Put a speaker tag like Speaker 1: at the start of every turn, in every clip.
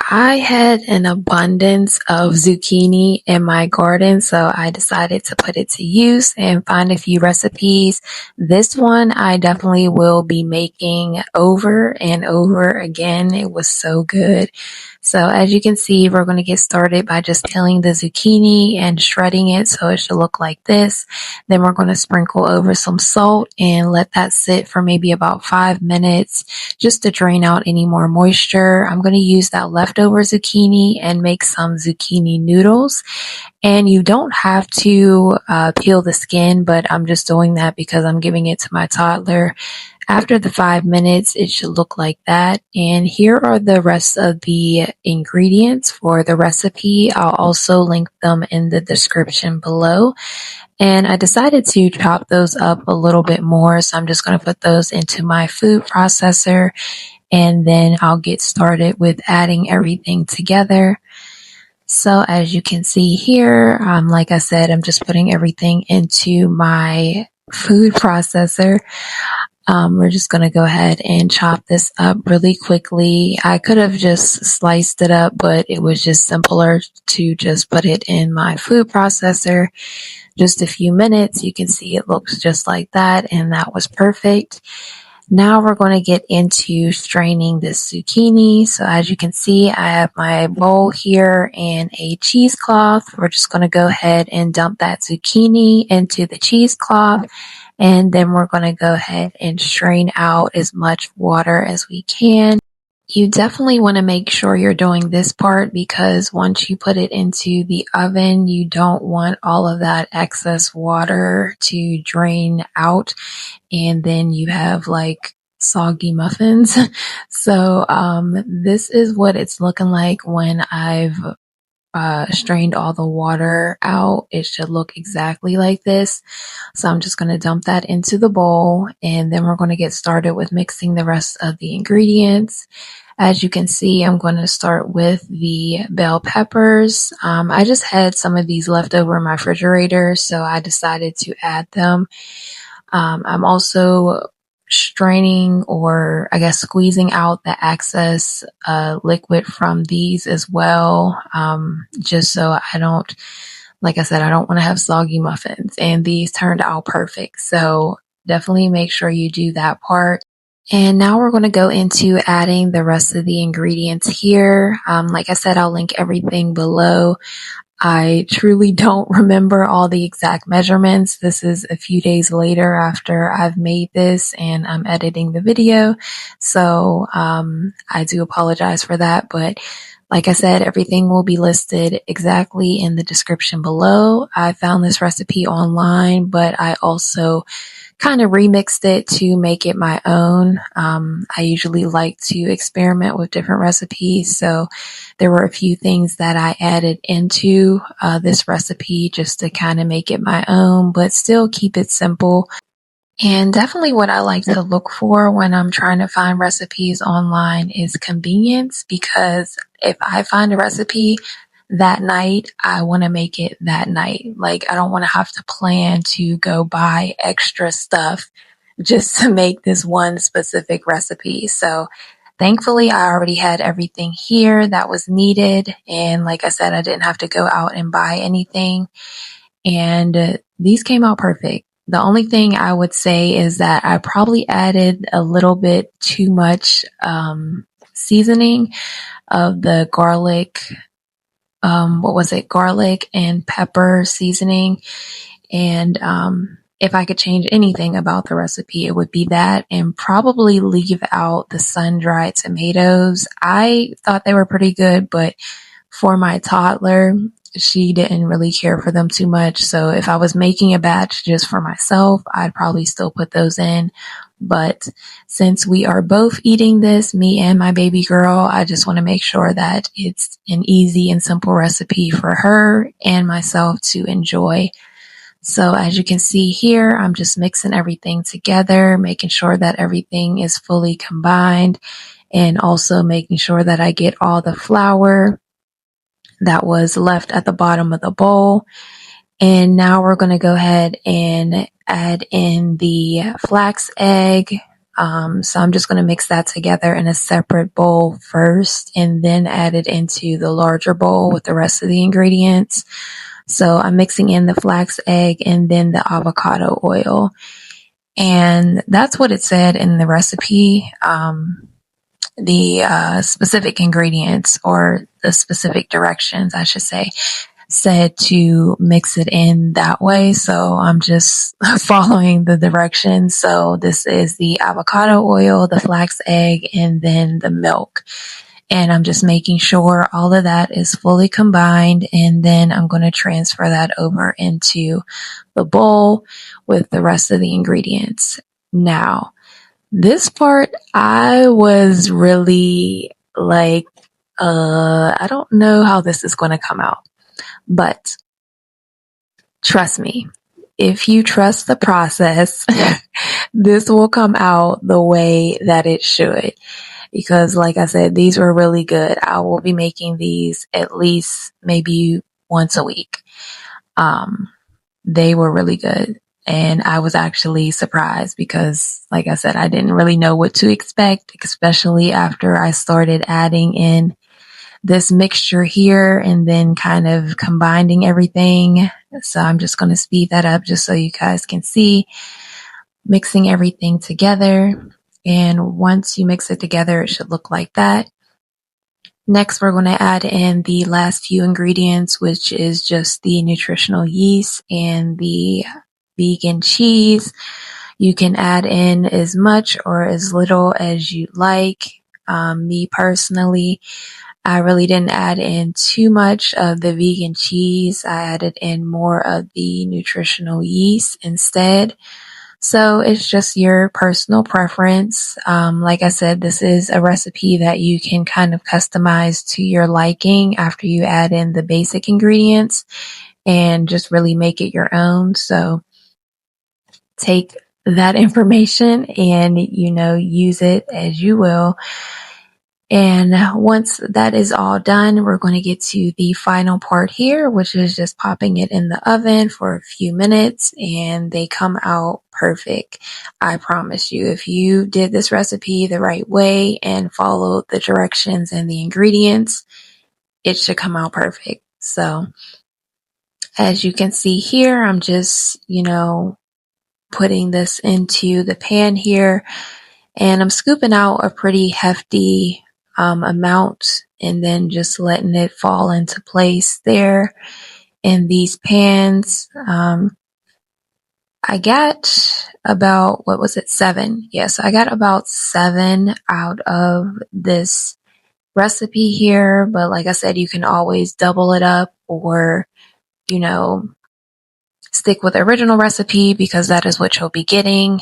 Speaker 1: I had an abundance of zucchini in my garden, so I decided to put it to use and find a few recipes. This one I definitely will be making over and over again. It was so good. So as you can see, we're going to get started by just peeling the zucchini and shredding it so it should look like this. Then we're going to sprinkle over some salt and let that sit for maybe about 5 minutes just to drain out any more moisture. I'm going to use that leftover zucchini and make some zucchini noodles. And you don't have to peel the skin, but I'm just doing that because I'm giving it to my toddler. After the 5 minutes, it should look like that. And here are the rest of the ingredients for the recipe. I'll also link them in the description below. And I decided to chop those up a little bit more. So I'm just going to put those into my food processor and then I'll get started with adding everything together. So as you can see here, like I said, I'm just putting everything into my food processor. We're just going to go ahead and chop this up really quickly. I could have just sliced it up, but it was just simpler to just put it in my food processor. Just a few minutes, you can see it looks just like that, and that was perfect. Now we're going to get into straining this zucchini. So as you can see, I have my bowl here and a cheesecloth. We're just going to go ahead and dump that zucchini into the cheesecloth. And then we're going to go ahead and strain out as much water as we can. You definitely want to make sure you're doing this part because once you put it into the oven, you don't want all of that excess water to drain out and then you have like soggy muffins. So this is what it's looking like when I've strained all the water out. It should look exactly like this. So I'm just going to dump that into the bowl and then we're going to get started with mixing the rest of the ingredients. As you can see, I'm going to start with the bell peppers. I just had some of these left over in my refrigerator, so I decided to add them. I'm also straining, or I guess squeezing out the excess liquid from these as well, just so I don't, like I said, I don't want to have soggy muffins, and these turned out perfect. So definitely make sure you do that part. And now we're going to go into adding the rest of the ingredients here. Like I said, I'll link everything below. I truly don't remember all the exact measurements. This is a few days later after I've made this and I'm editing the video. So I do apologize for that. But like I said, everything will be listed exactly in the description below. I found this recipe online, but I also kind of remixed it to make it my own. I usually like to experiment with different recipes. So there were a few things that I added into this recipe just to kind of make it my own, but still keep it simple. And definitely what I like to look for when I'm trying to find recipes online is convenience, because if I find a recipe that night, I want to make it that night. Like, I don't want to have to plan to go buy extra stuff just to make this one specific recipe. So thankfully, I already had everything here that was needed. And like I said, I didn't have to go out and buy anything. And these came out perfect. The only thing I would say is that I probably added a little bit too much seasoning of the garlic. Garlic and pepper seasoning. And if I could change anything about the recipe, it would be that, and probably leave out the sun-dried tomatoes. I thought they were pretty good, but for my toddler, she didn't really care for them too much. So if I was making a batch just for myself, I'd probably still put those in. But since we are both eating this, me and my baby girl, I just want to make sure that it's an easy and simple recipe for her and myself to enjoy. So as you can see here, I'm just mixing everything together, making sure that everything is fully combined, and also making sure that I get all the flour that was left at the bottom of the bowl. And now we're going to go ahead and add in the flax egg. So I'm just going to mix that together in a separate bowl first and then add it into the larger bowl with the rest of the ingredients. So I'm mixing in the flax egg and then the avocado oil. And that's what it said in the recipe. The specific ingredients, or the specific directions, I should say, said to mix it in that way. So I'm just following the directions. So this is the avocado oil, the flax egg, and then the milk. And I'm just making sure all of that is fully combined. And then I'm going to transfer that over into the bowl with the rest of the ingredients. Now, this part, I was really like, I don't know how this is going to come out. But trust me, if you trust the process, this will come out the way that it should. Because like I said, these were really good. I will be making these at least maybe once a week. They were really good. And I was actually surprised because, like I said, I didn't really know what to expect, especially after I started adding in this mixture here and then kind of combining everything. So I'm just going to speed that up just so you guys can see, mixing everything together. And once you mix it together, it should look like that. Next, we're going to add in the last few ingredients, which is just the nutritional yeast and the vegan cheese. You can add in as much or as little as you like. Me personally, I really didn't add in too much of the vegan cheese. I added in more of the nutritional yeast instead. So it's just your personal preference. Like I said, this is a recipe that you can kind of customize to your liking after you add in the basic ingredients and just really make it your own. So take that information and, use it as you will. And once that is all done, we're going to get to the final part here, which is just popping it in the oven for a few minutes, and they come out perfect. I promise you, if you did this recipe the right way and followed the directions and the ingredients, it should come out perfect. So as you can see here, I'm just, putting this into the pan here, and I'm scooping out a pretty hefty amount and then just letting it fall into place there in these pans. I got about, 7? Yes, I got about 7 out of this recipe here, but like I said, you can always double it up or, stick with the original recipe because that is what you'll be getting.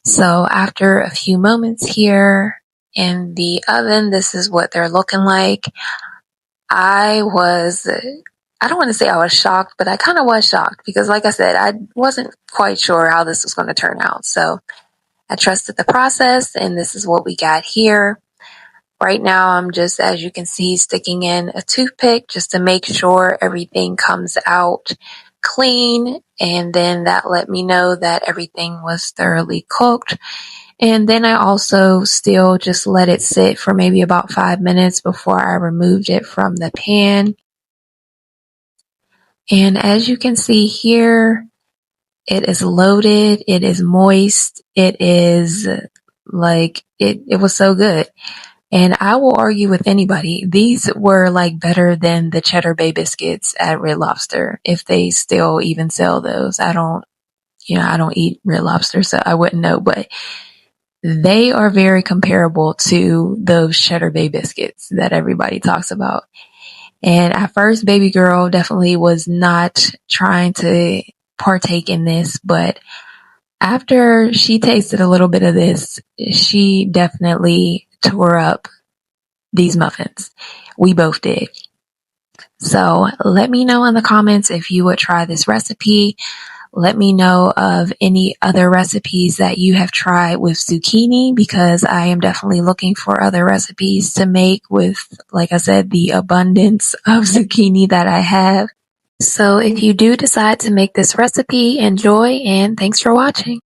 Speaker 1: So after a few moments here in the oven, this is what they're looking like. I don't want to say I was shocked, but I kind of was shocked because like I said, I wasn't quite sure how this was going to turn out. So I trusted the process and this is what we got here. Right now, I'm just, as you can see, sticking in a toothpick just to make sure everything comes out clean. And then that let me know that everything was thoroughly cooked. And then I also still just let it sit for maybe about 5 minutes before I removed it from the pan. And as you can see here, it is loaded, it is moist, it is like, it was so good. And I will argue with anybody, these were like better than the Cheddar Bay Biscuits at Red Lobster, if they still even sell those. I don't eat Red Lobster, so I wouldn't know, but they are very comparable to those Cheddar Bay Biscuits that everybody talks about. And at first, baby girl definitely was not trying to partake in this, but after she tasted a little bit of this, she definitely tore up these muffins. We both did. So let me know in the comments if you would try this recipe. Let me know of any other recipes that you have tried with zucchini, because I am definitely looking for other recipes to make with, like I said, the abundance of zucchini that I have. So if you do decide to make this recipe, enjoy, and thanks for watching.